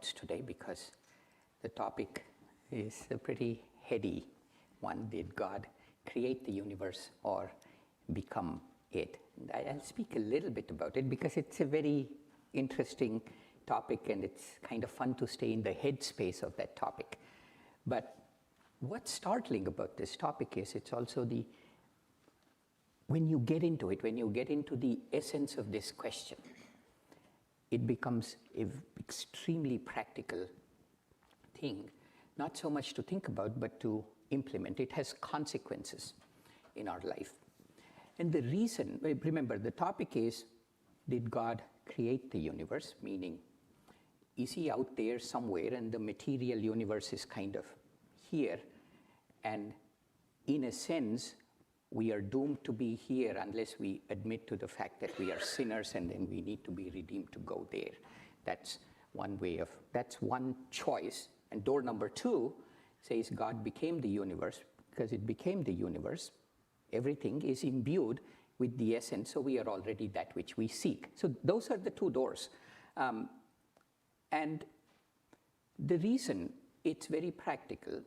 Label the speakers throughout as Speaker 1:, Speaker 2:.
Speaker 1: today because the topic is a pretty heady one. Did God create the universe or become it? And I'll speak a little bit about it because it's a very interesting topic and it's kind of fun to stay in the headspace of that topic. But what's startling about this topic is it's also when you get into it, when you get into the essence of this question, it becomes an extremely practical thing, not so much to think about, but to implement. It has consequences in our life. And the reason, remember, the topic is, did God create the universe? Meaning, is he out there somewhere and the material universe is kind of here? And in a sense, we are doomed to be here unless we admit to the fact that we are sinners and then we need to be redeemed to go there. That's one choice. And door number two says God became the universe. Because it became the universe, everything is imbued with the essence, so we are already that which we seek. So those are the two doors. And the reason it's very practical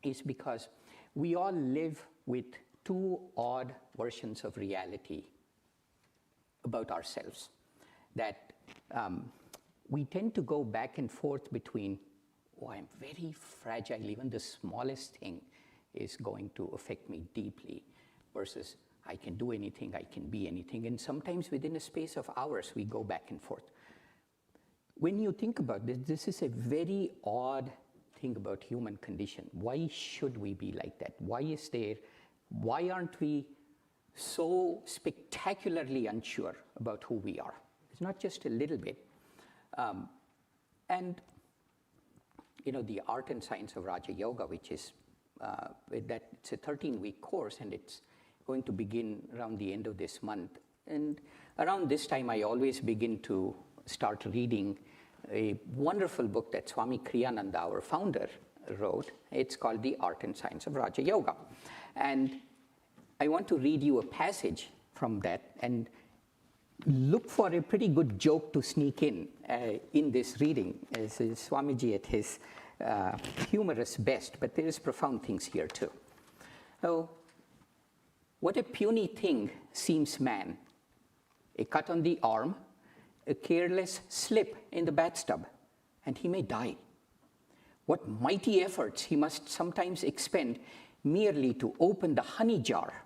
Speaker 1: is because we all live with two odd versions of reality about ourselves. That we tend to go back and forth between, I'm very fragile, even the smallest thing is going to affect me deeply, versus I can do anything, I can be anything. And sometimes within a space of hours, we go back and forth. When you think about this, this is a very odd thing about human condition. Why should we be like that? Why aren't we so spectacularly unsure about who we are? It's not just a little bit. And the art and science of Raja Yoga, which is it's a 13-week course, and it's going to begin around the end of this month. And around this time, I always begin to start reading a wonderful book that Swami Kriyananda, our founder, wrote. It's called The Art and Science of Raja Yoga. And I want to read you a passage from that and look for a pretty good joke to sneak in this reading. As Swamiji at his humorous best, but there is profound things here too. Oh, what a puny thing seems man, a cut on the arm, a careless slip in the bathtub, and he may die. What mighty efforts he must sometimes expend merely to open the honey jar,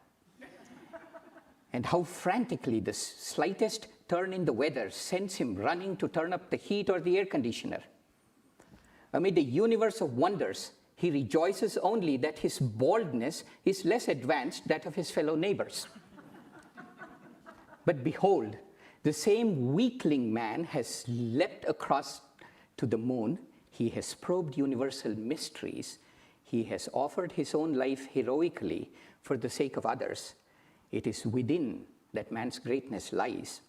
Speaker 1: and how frantically the slightest turn in the weather sends him running to turn up the heat or the air conditioner. Amid a universe of wonders, he rejoices only that his baldness is less advanced than that of his fellow neighbors. But behold, the same weakling man has leapt across to the moon. He has probed universal mysteries. He has offered his own life heroically for the sake of others. It is within that man's greatness lies.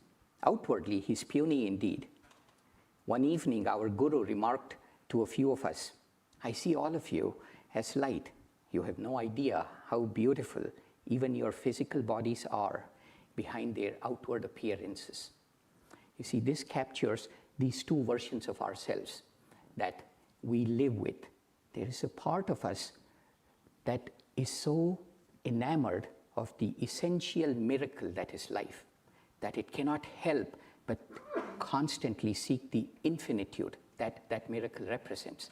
Speaker 1: Outwardly, he is puny indeed. One evening, our guru remarked to a few of us, I see all of you as light. You have no idea how beautiful even your physical bodies are behind their outward appearances. You see, this captures these two versions of ourselves that we live with. There is a part of us that is so enamored of the essential miracle that is life, that it cannot help but constantly seek the infinitude that miracle represents.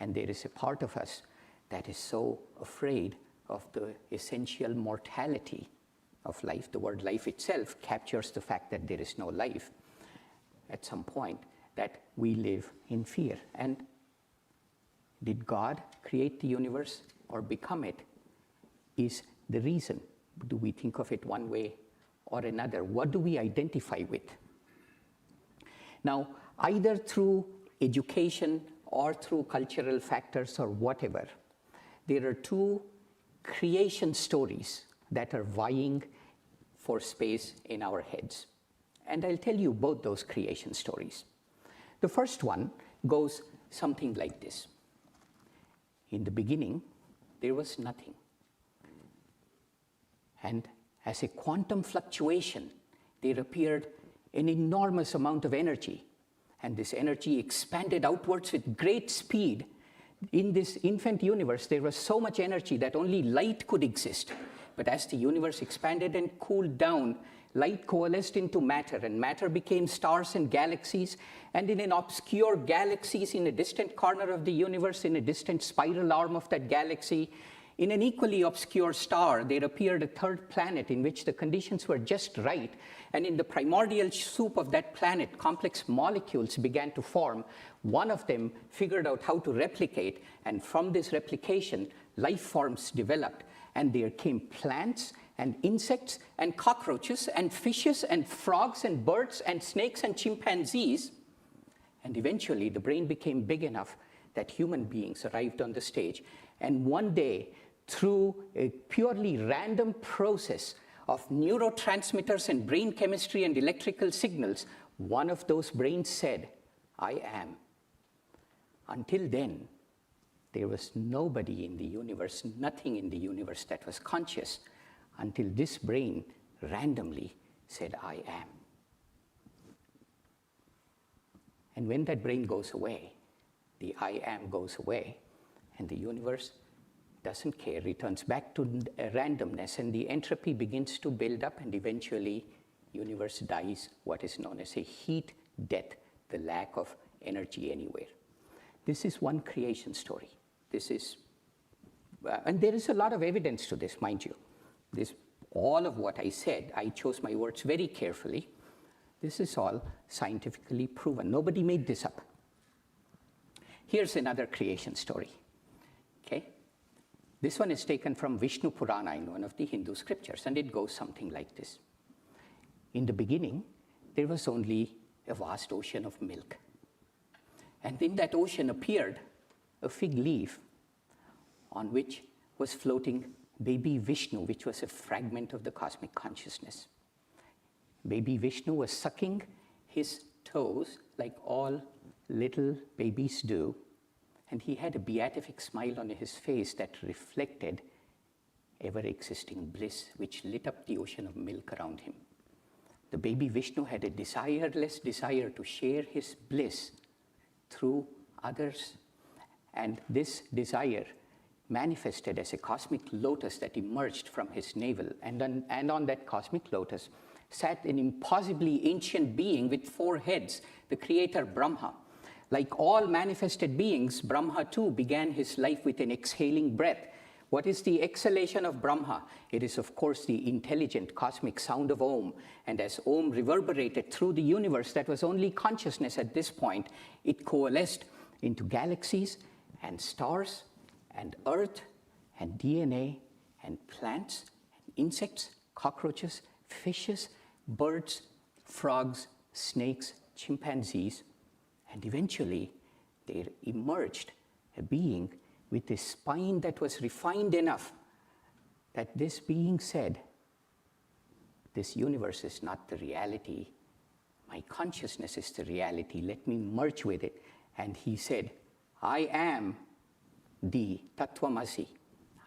Speaker 1: And there is a part of us that is so afraid of the essential mortality of life. The word life itself captures the fact that there is no life at some point, that we live in fear. And did God create the universe or become it is the reason. Do we think of it one way or another? What do we identify with? Now, either through education or through cultural factors or whatever, there are two creation stories that are vying for space in our heads. And I'll tell you both those creation stories. The first one goes something like this. In the beginning, there was nothing. And as a quantum fluctuation, there appeared an enormous amount of energy. and this energy expanded outwards with great speed. In this infant universe, there was so much energy that only light could exist. But as the universe expanded and cooled down, light coalesced into matter, and matter became stars and galaxies. And in an obscure galaxies in a distant corner of the universe, in a distant spiral arm of that galaxy, in an equally obscure star, there appeared a third planet in which the conditions were just right. And in the primordial soup of that planet, complex molecules began to form. One of them figured out how to replicate, and from this replication, life forms developed. And there came plants and insects and cockroaches and fishes and frogs and birds and snakes and chimpanzees. And eventually, the brain became big enough that human beings arrived on the stage. And one day, through a purely random process of neurotransmitters and brain chemistry and electrical signals, one of those brains said, "I am." Until then, there was nobody in the universe, nothing in the universe that was conscious, until this brain randomly said, "I am." And when that brain goes away, the "I am" goes away, and the universe doesn't care, returns back to randomness, and the entropy begins to build up, and eventually universe dies, what is known as a heat death, the lack of energy anywhere. This is one creation story. This is, and there is a lot of evidence to this, mind you. All of what I said, I chose my words very carefully. This is all scientifically proven. Nobody made this up. Here's another creation story. Okay? This one is taken from Vishnu Purana in one of the Hindu scriptures, and it goes something like this. In the beginning, there was only a vast ocean of milk. And in that ocean appeared a fig leaf on which was floating baby Vishnu, which was a fragment of the cosmic consciousness. Baby Vishnu was sucking his toes like all little babies do, and he had a beatific smile on his face that reflected ever-existing bliss, which lit up the ocean of milk around him. The baby Vishnu had a desireless desire to share his bliss through others, and this desire manifested as a cosmic lotus that emerged from his navel, and on that cosmic lotus sat an impossibly ancient being with 4 heads, the creator Brahma. Like all manifested beings, Brahma too began his life with an exhaling breath. What is the exhalation of Brahma? It is, of course, the intelligent cosmic sound of Om. And as Om reverberated through the universe that was only consciousness at this point, it coalesced into galaxies and stars and earth and DNA and plants and insects, cockroaches, fishes, birds, frogs, snakes, chimpanzees. And eventually, there emerged a being with a spine that was refined enough that this being said, "This universe is not the reality. My consciousness is the reality. Let me merge with it." And he said, "I am the Tattvamasi.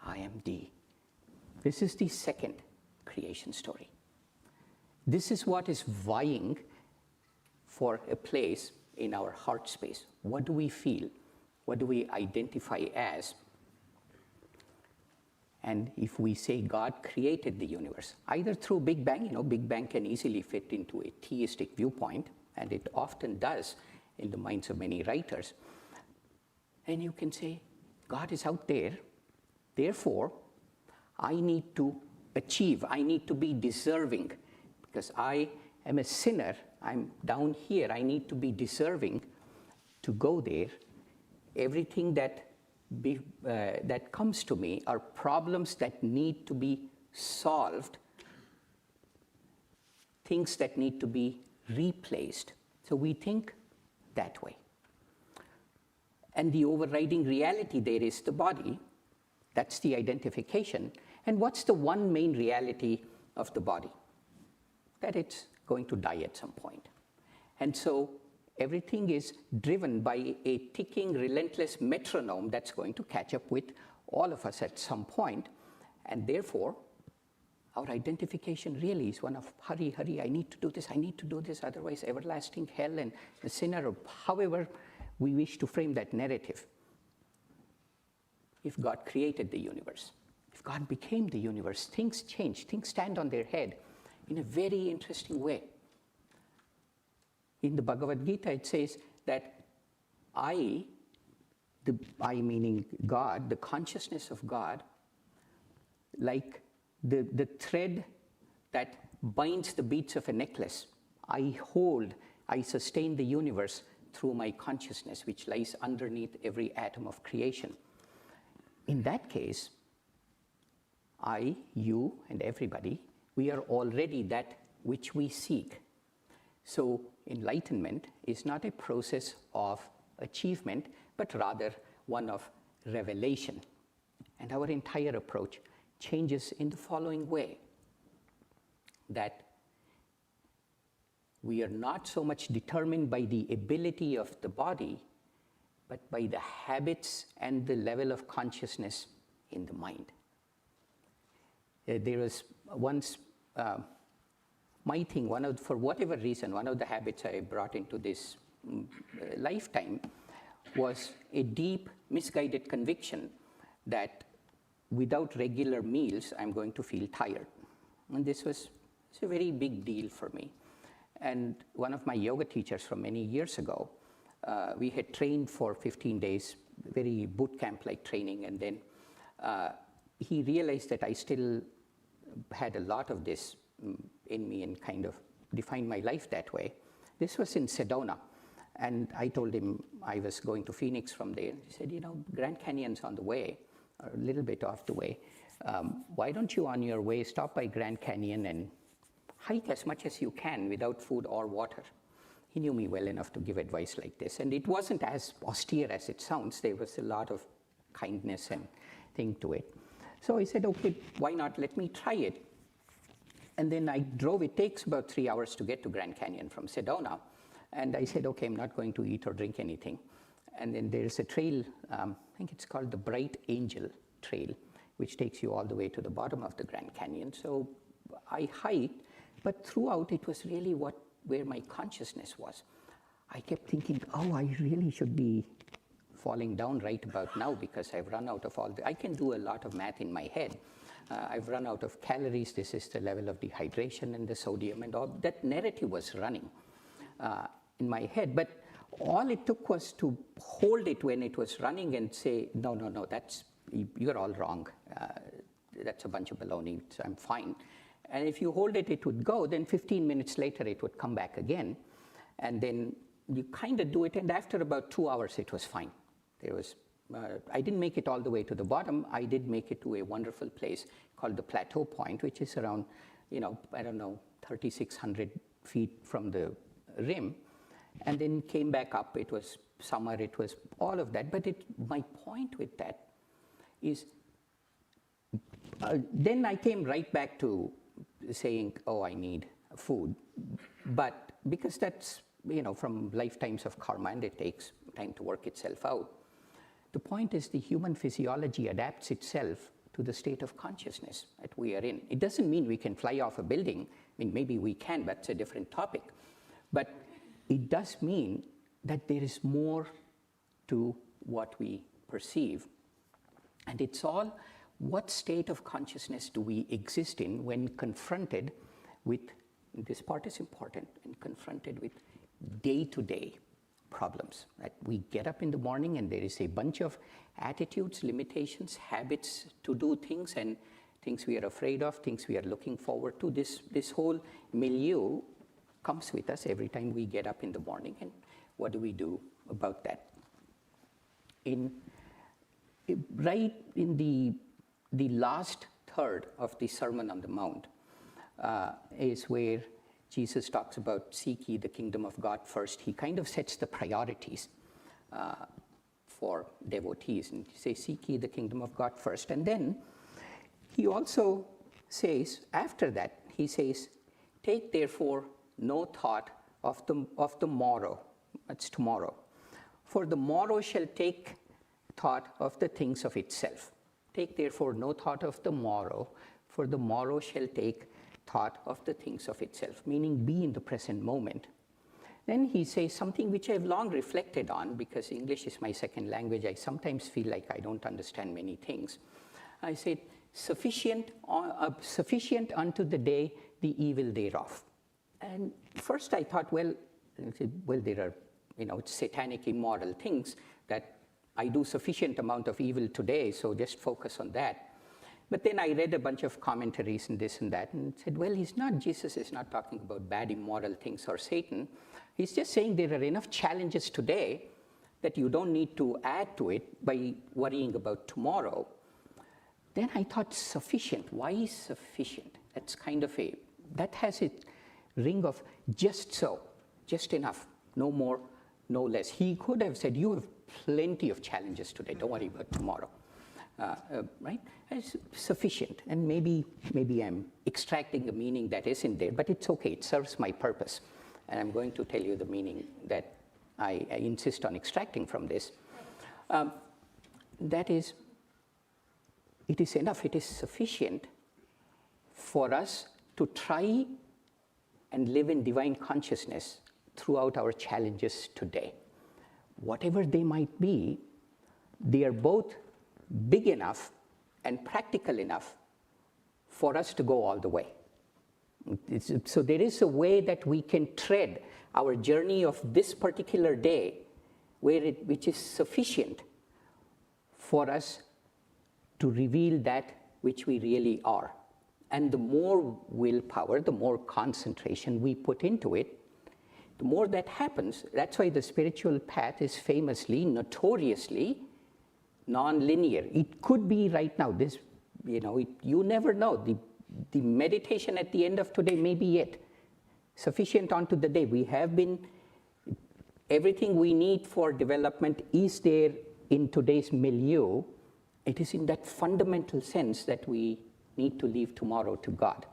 Speaker 1: I am the." This is the second creation story. This is what is vying for a place in our heart space. What do we feel? What do we identify as? And if we say God created the universe, either through Big Bang, Big Bang can easily fit into a theistic viewpoint, and it often does in the minds of many writers. And you can say, God is out there, therefore, I need to achieve, I need to be deserving, because I am a sinner, I'm down here, I need to be deserving to go there. Everything that comes to me are problems that need to be solved, things that need to be replaced. So we think that way. And the overriding reality there is the body. That's the identification. And what's the one main reality of the body? That it's going to die at some point. And so everything is driven by a ticking, relentless metronome that's going to catch up with all of us at some point. And therefore, Our identification really is one of hurry, hurry, I need to do this, otherwise everlasting hell and the sinner, or however we wish to frame that narrative. If God created the universe, if God became the universe, things change, things stand on their head in a very interesting way. In the Bhagavad Gita, it says that I meaning God, the consciousness of God, like the thread that binds the beads of a necklace, I sustain the universe through my consciousness, which lies underneath every atom of creation. In that case, I, you, and everybody, we are already that which we seek. So enlightenment is not a process of achievement, but rather one of revelation. And our entire approach changes in the following way, that we are not so much determined by the ability of the body, but by the habits and the level of consciousness in the mind. There was once, my thing, for whatever reason, one of the habits I brought into this lifetime was a deep, misguided conviction that without regular meals, I'm going to feel tired. And it's a very big deal for me. And one of my yoga teachers from many years ago, we had trained for 15 days, very boot camp-like training, and then he realized that I still had a lot of this in me and kind of defined my life that way. This was in Sedona, and I told him I was going to Phoenix from there. He said, Grand Canyon's on the way, or a little bit off the way. Why don't you on your way stop by Grand Canyon and hike as much as you can without food or water? He knew me well enough to give advice like this, and it wasn't as austere as it sounds. There was a lot of kindness and thing to it. So I said, okay, why not? Let me try it. And then I drove. It takes about 3 hours to get to Grand Canyon from Sedona. And I said, okay, I'm not going to eat or drink anything. And then there's a trail, I think it's called the Bright Angel Trail, which takes you all the way to the bottom of the Grand Canyon. So I hiked, but throughout it was really where my consciousness was. I kept thinking, I really should be falling down right about now because I've run out of I can do a lot of math in my head. I've run out of calories. This is the level of dehydration and the sodium and all. That narrative was running in my head, but all it took was to hold it when it was running and say, no, you're all wrong. That's a bunch of baloney, so I'm fine. And if you hold it, it would go. Then 15 minutes later, it would come back again. And then you kind of do it, and after about 2 hours, it was fine. I didn't make it all the way to the bottom. I did make it to a wonderful place called the Plateau Point, which is around, 3,600 feet from the rim. And then came back up. It was summer. It was all of that. But my point with that is, then I came right back to saying, I need food. But because that's, from lifetimes of karma, and it takes time to work itself out. The point is the human physiology adapts itself to the state of consciousness that we are in. It doesn't mean we can fly off a building. Maybe we can, but it's a different topic. But it does mean that there is more to what we perceive. And it's all, what state of consciousness do we exist in when confronted with, this part is important, and confronted with day-to-day problems. That we get up in the morning and there is a bunch of attitudes, limitations, habits to do things, and things we are afraid of, things we are looking forward to. This whole milieu comes with us every time we get up in the morning. And what do we do about that? Right in the last third of the Sermon on the Mount is where Jesus talks about seek ye the kingdom of God first. He kind of sets the priorities for devotees, and he says, seek ye the kingdom of God first. And then he also says, after that, he says, take therefore no thought of the morrow. That's tomorrow. For the morrow shall take thought of the things of itself. Take therefore no thought of the morrow, for the morrow shall take thought of the things of itself, meaning be in the present moment. Then he says something which I've long reflected on, because English is my second language. I sometimes feel like I don't understand many things. I said, sufficient unto the day the evil thereof. And first I thought, well, there are, satanic, immoral things that I do sufficient amount of evil today, so just focus on that. But then I read a bunch of commentaries and this and that, and said, well, Jesus is not talking about bad, immoral things or Satan. He's just saying there are enough challenges today that you don't need to add to it by worrying about tomorrow. Then I thought, sufficient. Why sufficient? That's that has a ring of just so, just enough, no more, no less. He could have said, you have plenty of challenges today, don't worry about tomorrow. Right? It's sufficient. And maybe I'm extracting a meaning that isn't there, but it's okay, it serves my purpose. And I'm going to tell you the meaning that I insist on extracting from this. That is, it is enough, it is sufficient for us to try and live in divine consciousness throughout our challenges today. Whatever they might be, they are both big enough and practical enough for us to go all the way. So there is a way that we can tread our journey of this particular day which is sufficient for us to reveal that which we really are. And the more willpower, the more concentration we put into it, the more that happens. That's why the spiritual path is famously, notoriously non-linear. It could be right now, you never know. The meditation at the end of today may be it. Sufficient unto the day. Everything we need for development is there in today's milieu. It is in that fundamental sense that we need to leave tomorrow to God,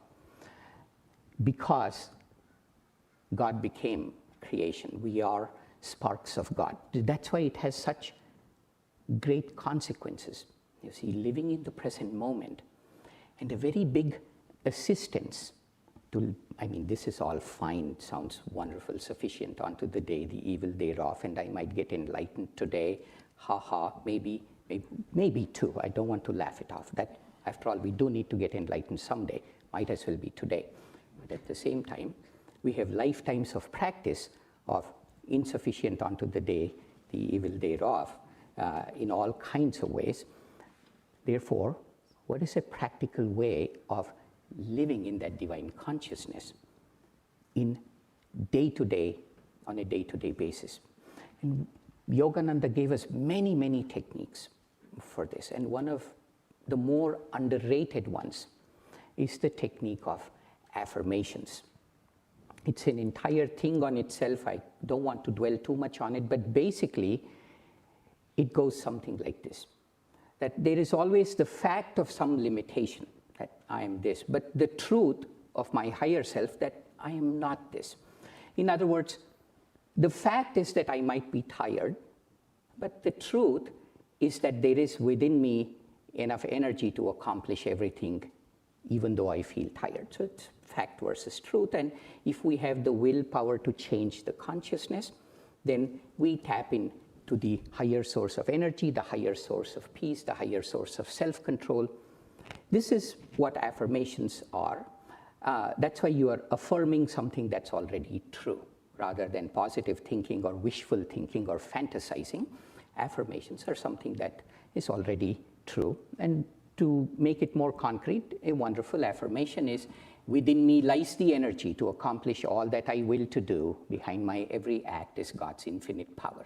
Speaker 1: because God became creation. We are sparks of God. That's why it has such great consequences. You see, living in the present moment, and a very big assistance to, this is all fine, sounds wonderful, sufficient unto the day, the evil thereof, and I might get enlightened today, maybe too. I don't want to laugh it off. That, after all, we do need to get enlightened someday, might as well be today. But at the same time, we have lifetimes of practice of insufficient unto the day, the evil thereof, in all kinds of ways. Therefore, what is a practical way of living in that divine consciousness on a day-to-day basis? And Yogananda gave us many, many techniques for this. And one of the more underrated ones is the technique of affirmations. It's an entire thing on itself. I don't want to dwell too much on it, but basically, it goes something like this, that there is always the fact of some limitation, that I am this, but the truth of my higher self that I am not this. In other words, the fact is that I might be tired, but the truth is that there is within me enough energy to accomplish everything, even though I feel tired. So it's fact versus truth, and if we have the willpower to change the consciousness, then we tap into the higher source of energy, the higher source of peace, the higher source of self-control. This is what affirmations are. That's why you are affirming something that's already true, rather than positive thinking or wishful thinking or fantasizing. Affirmations are something that is already true. And to make it more concrete, a wonderful affirmation is, within me lies the energy to accomplish all that I will to do. Behind my every act is God's infinite power.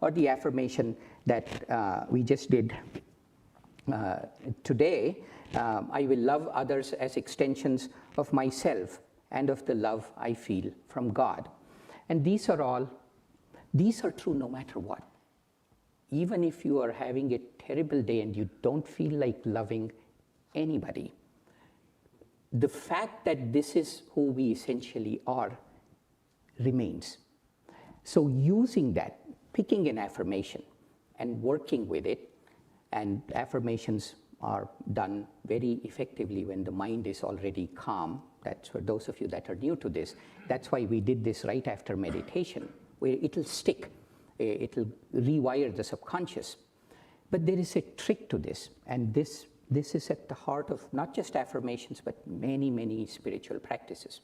Speaker 1: Or the affirmation that we just did today, I will love others as extensions of myself and of the love I feel from God. And these are true no matter what. Even if you are having a terrible day and you don't feel like loving anybody, the fact that this is who we essentially are remains. So using that, picking an affirmation and working with it, and affirmations are done very effectively when the mind is already calm. That's for those of you that are new to this. That's why we did this right after meditation, where it'll stick. It'll rewire the subconscious. But there is a trick to this, and this is at the heart of not just affirmations, but many, many spiritual practices.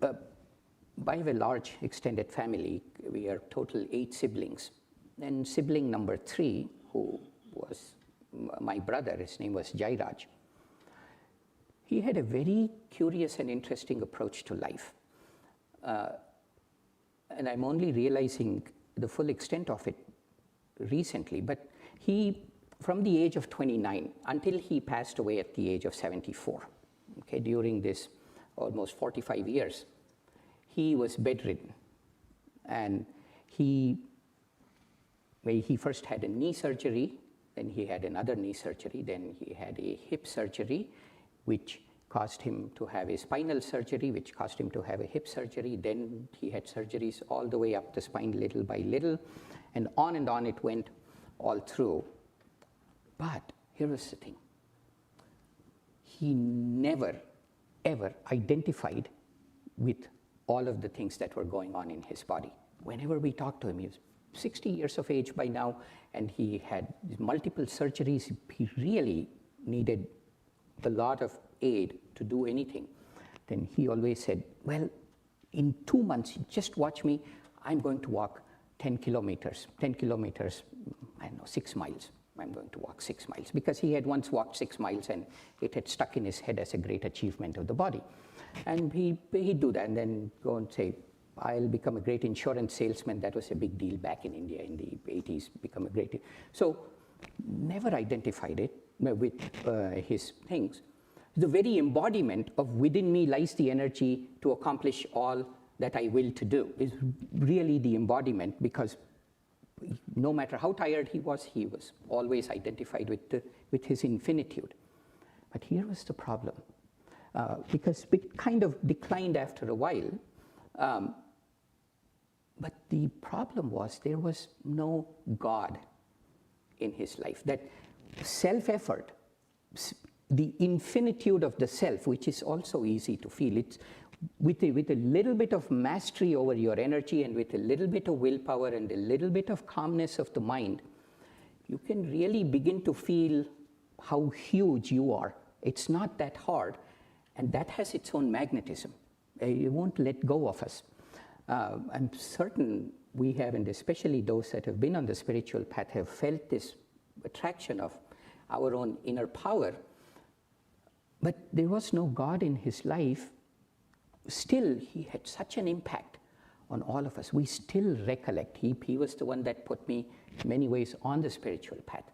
Speaker 1: I have a large extended family. We are total 8 siblings. And sibling number 3, who was my brother, his name was Jairaj, he had a very curious and interesting approach to life. And I'm only realizing the full extent of it recently, but he, from the age of 29 until he passed away at the age of 74, okay, during this almost 45 years, he was bedridden. And he first had a knee surgery, then he had another knee surgery, then he had a hip surgery, which caused him to have a spinal surgery, which caused him to have a hip surgery. Then he had surgeries all the way up the spine, little by little, and on it went all through. But here was the thing. He never, ever identified with all of the things that were going on in his body. Whenever we talked to him, he was 60 years of age by now, and he had multiple surgeries. He really needed a lot of aid to do anything. Then he always said, well, in 2 months, just watch me. I'm going to walk 10 kilometers, I don't know, 6 miles. I'm going to walk 6 miles, because he had once walked 6 miles and it had stuck in his head as a great achievement of the body. And he'd do that and then go and say, I'll become a great insurance salesman. That was a big deal back in India in the 80s, become a great. So never identified it with his things. The very embodiment of within me lies the energy to accomplish all that I will to do is really the embodiment, because no matter how tired he was always identified with his infinitude. But here was the problem, because it kind of declined after a while. But the problem was there was no God in his life. That self-effort, the infinitude of the self, which is also easy to feel, it's with a little bit of mastery over your energy and with a little bit of willpower and a little bit of calmness of the mind, you can really begin to feel how huge you are. It's not that hard, and that has its own magnetism. It won't let go of us. I'm certain we have, and especially those that have been on the spiritual path, have felt this attraction of our own inner power. But there was no God in his life. Still, he had such an impact on all of us. We still recollect. He was the one that put me, in many ways, on the spiritual path.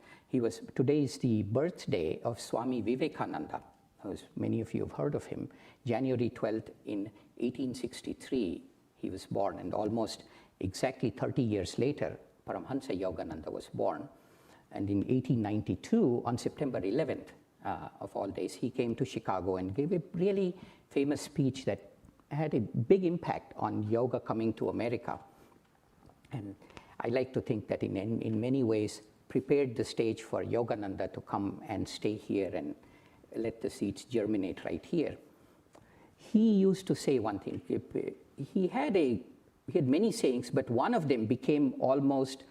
Speaker 1: Today is the birthday of Swami Vivekananda, as many of you have heard of him. January 12th in 1863, he was born, and almost exactly 30 years later, Paramhansa Yogananda was born. And in 1892, on September 11th, of all days, he came to Chicago and gave a really famous speech that had a big impact on yoga coming to America. And I like to think that in many ways prepared the stage for Yogananda to come and stay here and let the seeds germinate right here. He used to say one thing. He had many sayings, but one of them became almost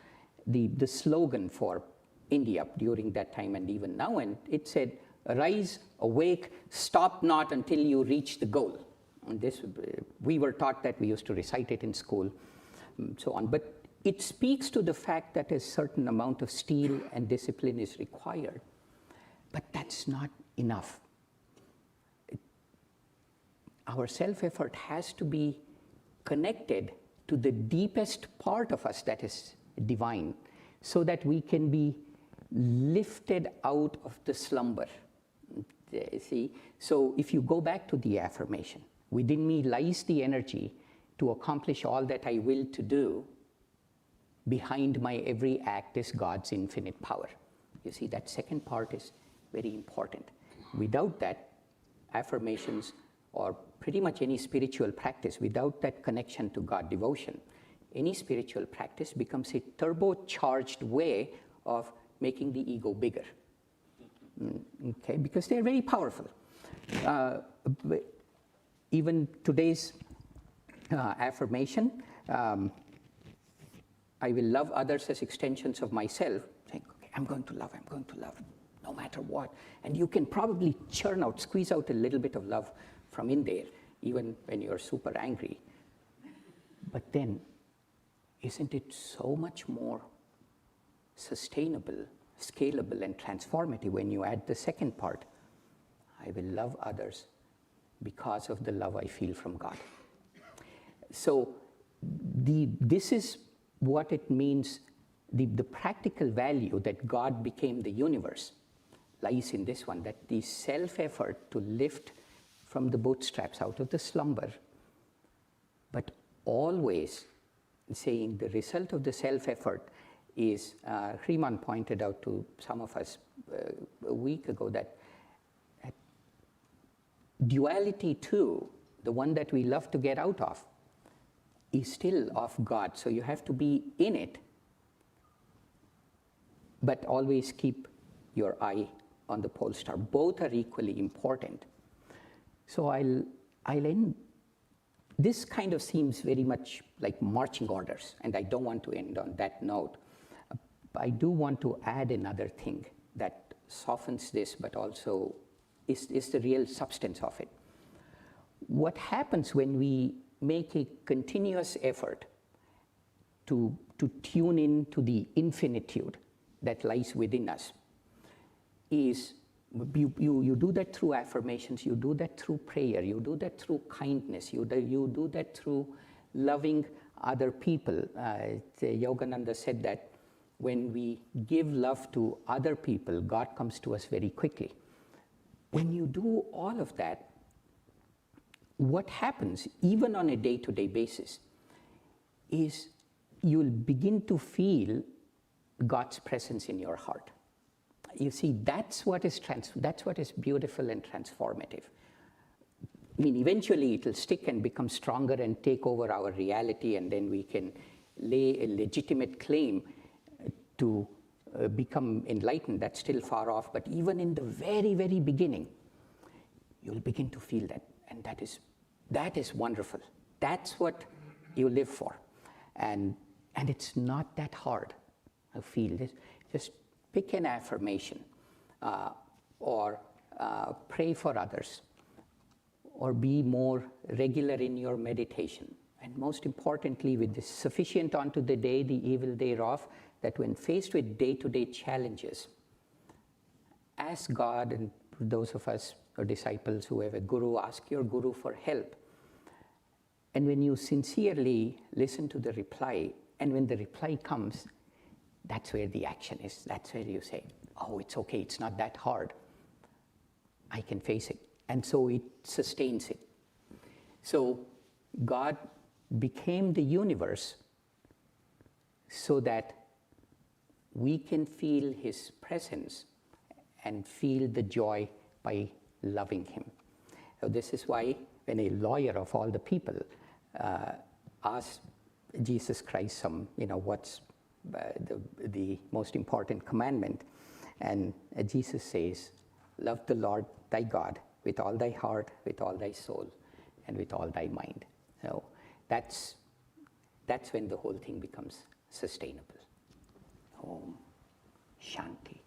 Speaker 1: the slogan for India during that time and even now, and it said, "Arise, awake, stop not until you reach the goal." And this, we were taught that, we used to recite it in school, so on. But it speaks to the fact that a certain amount of steel and discipline is required. But that's not enough. Our self-effort has to be connected to the deepest part of us that is divine, so that we can be lifted out of the slumber. See? So if you go back to the affirmation, within me lies the energy to accomplish all that I will to do. Behind my every act is God's infinite power. You see, that second part is very important. Without that, affirmations or pretty much any spiritual practice, without that connection to God, devotion, any spiritual practice becomes a turbocharged way of making the ego bigger. Okay, because they're very powerful. Even today's affirmation, I will love others as extensions of myself. Think, okay, I'm going to love, no matter what. And you can probably squeeze out a little bit of love from in there, even when you're super angry. But then, isn't it so much more sustainable, scalable, and transformative when you add the second part? I will love others because of the love I feel from God. So this is what it means, the practical value that God became the universe lies in this one, that the self-effort to lift from the bootstraps out of the slumber, but always saying the result of the self-effort is, Riemann pointed out to some of us a week ago that duality too, the one that we love to get out of, is still of God. So you have to be in it, but always keep your eye on the pole star. Both are equally important. So I'll end. This kind of seems very much like marching orders, and I don't want to end on that note. I do want to add another thing that softens this, but also is the real substance of it. What happens when we make a continuous effort to tune in to the infinitude that lies within us is you do that through affirmations, you do that through prayer, you do that through kindness, you do that through loving other people. Yogananda said that when we give love to other people, God comes to us very quickly. When you do all of that, what happens, even on a day-to-day basis, is you'll begin to feel God's presence in your heart. You see, that's what is beautiful and transformative. I mean, eventually it'll stick and become stronger and take over our reality, and then we can lay a legitimate claim to become enlightened. That's still far off, but even in the very, very beginning, you'll begin to feel that, and that is wonderful. That's what you live for, and it's not that hard. I feel this. Just pick an affirmation, or pray for others, or be more regular in your meditation. And most importantly, with this sufficient unto the day, the evil thereof, that when faced with day-to-day challenges, ask God, and those of us or disciples who have a guru, ask your guru for help. And when you sincerely listen to the reply, and when the reply comes, that's where the action is. That's where you say, oh, it's okay, it's not that hard. I can face it. And so it sustains it. So God became the universe so that we can feel His presence and feel the joy by loving Him. So this is why when a lawyer of all the people asked Jesus Christ what's the most important commandment, and Jesus says, love the Lord thy God with all thy heart, with all thy soul, and with all thy mind. So that's when the whole thing becomes sustainable. Om Shanti.